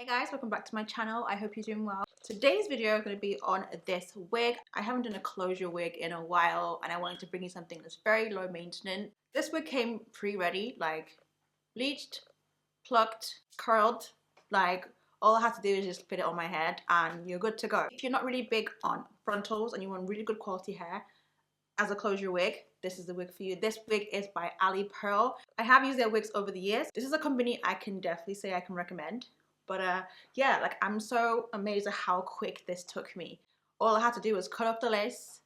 Hey guys, welcome back to my channel. I hope you're doing well. Today's video is going to be on this wig. I haven't done a closure wig in a while and I wanted to bring you something that's very low maintenance. This wig came pre-ready, like bleached, plucked, curled, like all I have to do is just put it on my head and you're good to go. If you're not really big on frontals and you want really good quality hair as a closure wig, this is the wig for you. This wig is by Ali Pearl. I have used their wigs over the years. This is a company I can definitely say I can recommend. But yeah, like I'm so amazed at how quick this took me. All I had to do was cut off the lace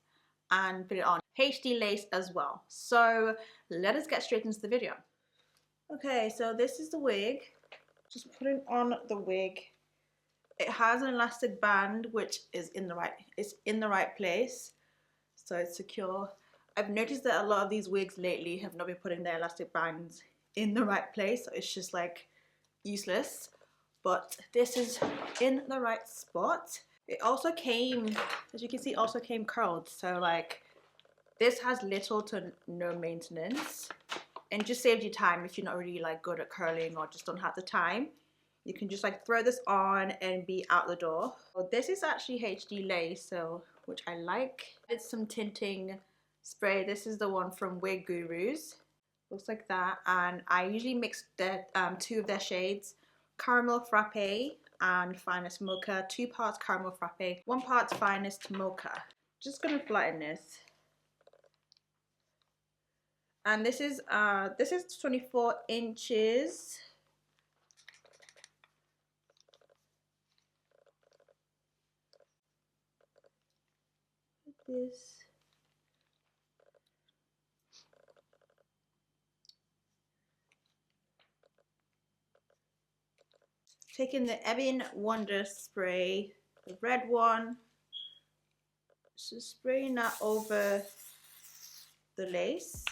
and put it on. HD lace as well. So let us get straight into the video. Okay, so this is the wig. Just putting on the wig. It has an elastic band which is in the right place. So it's secure. I've noticed that a lot of these wigs lately have not been putting their elastic bands in the right place. So it's just like useless. But this is in the right spot. It also came, as you can see, also came curled. So like this has little to no maintenance and just saves you time if you're not really like good at curling or just don't have the time. You can just like throw this on and be out the door. Well, this is actually HD lace, so which I like. It's some tinting spray. This is the one from WIG Gurus. Looks like that, and I usually mix the two of their shades. Caramel frappe and finest mocha. 2 parts caramel frappe, 1 part finest mocha. Just gonna flatten this. And this is 24 inches. This. Taking the Ebin Wonder spray, the red one, so spraying that over the lace.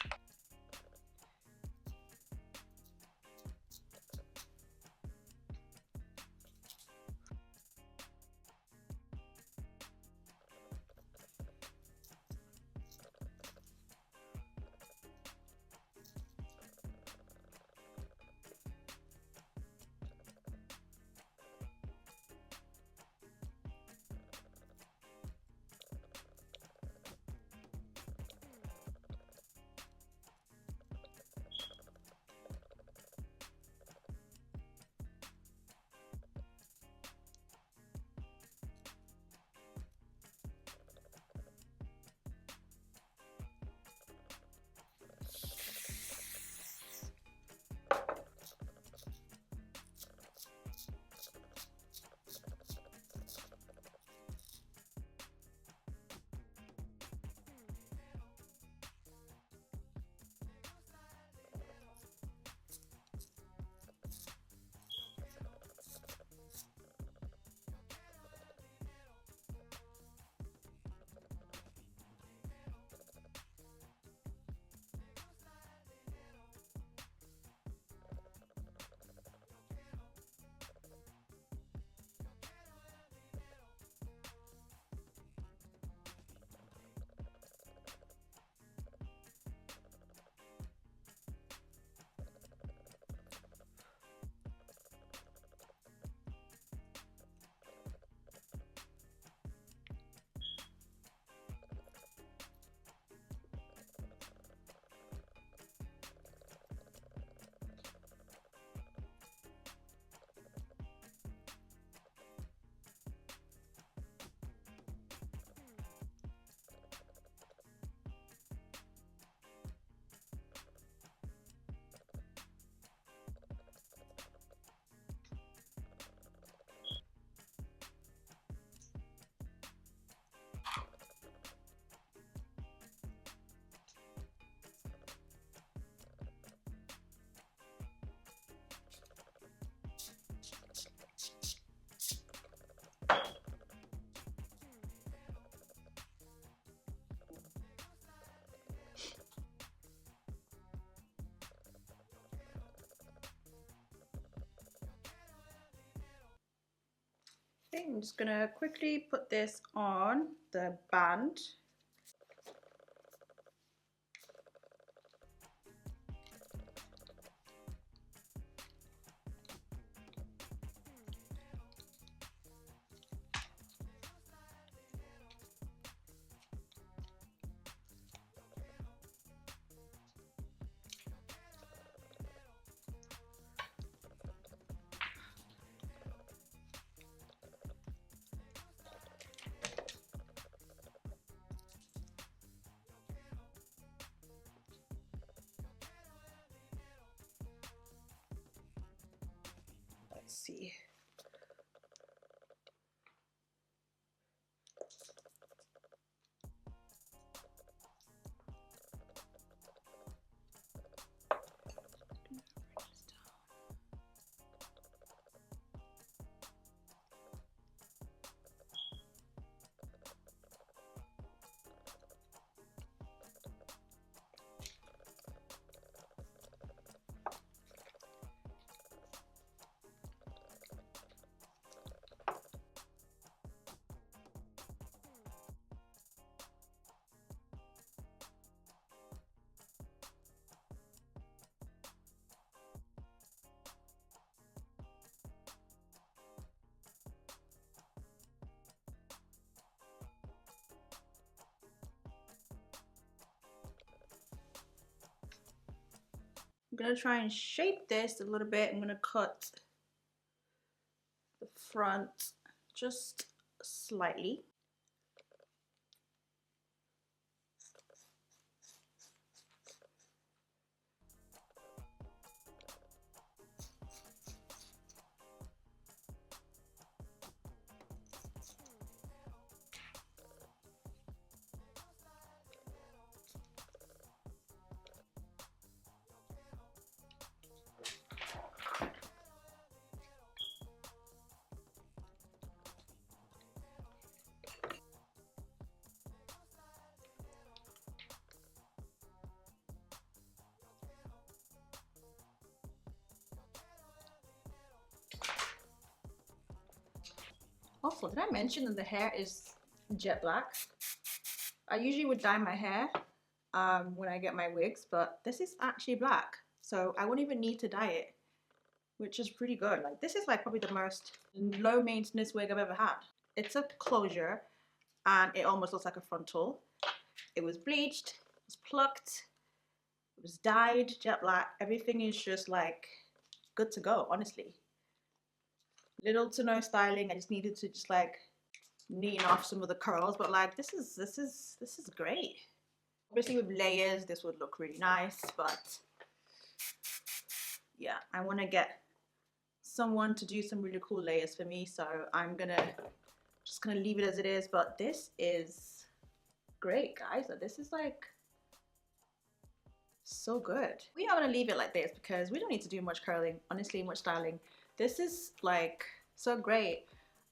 Okay, I'm just gonna quickly put this on the band. see. I'm gonna try and shape this a little bit. I'm gonna cut the front just slightly. Also, did I mention that the hair is jet black? I usually would dye my hair when I get my wigs, but this is actually black, so I won't even need to dye it, which is pretty good. Like, this is like probably the most low maintenance wig I've ever had. It's a closure and it almost looks like a frontal. It was bleached, it was plucked, it was dyed jet black. Everything is just like good to go, honestly. Little to no styling. I just needed to just like neaten off some of the curls, but like this is great. Obviously with layers this would look really nice, but yeah, I want to get someone to do some really cool layers for me, so I'm just gonna leave it as it is. But this is great, guys. This is like so good. We are gonna leave it like this because we don't need to do much curling, honestly, much styling. This is like so great.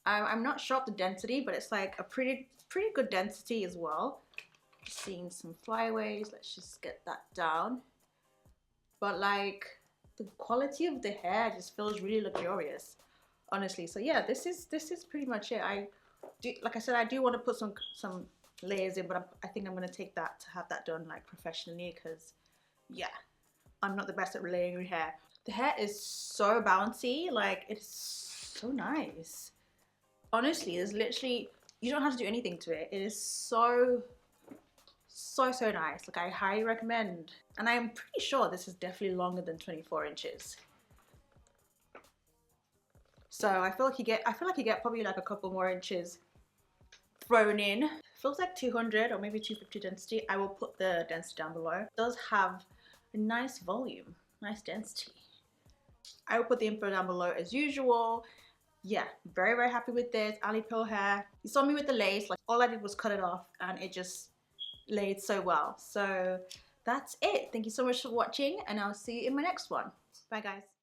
I'm not sure of the density, but it's like a pretty good density as well. Just seeing some flyaways. Let's just get that down. But like the quality of the hair just feels really luxurious, honestly. So yeah, this is pretty much it. I do, like I said, I do want to put some layers in, but I think I'm gonna take that to have that done like professionally, because yeah, I'm not the best at layering hair. The hair is so bouncy, like it's so nice. Honestly, there's literally, you don't have to do anything to it. It is so nice. Like, I highly recommend. And I am pretty sure this is definitely longer than 24 inches. So I feel like you get probably like a couple more inches thrown in. Feels like 200 or maybe 250 density. I will put the density down below. It does have a nice volume, nice density. I will put the info down below as usual. Yeah, very happy with this. Ali Pearl hair. You saw me with the lace, like all I did was cut it off and it just laid so well. So that's it. Thank you so much for watching and I'll see you in my next one. Bye guys.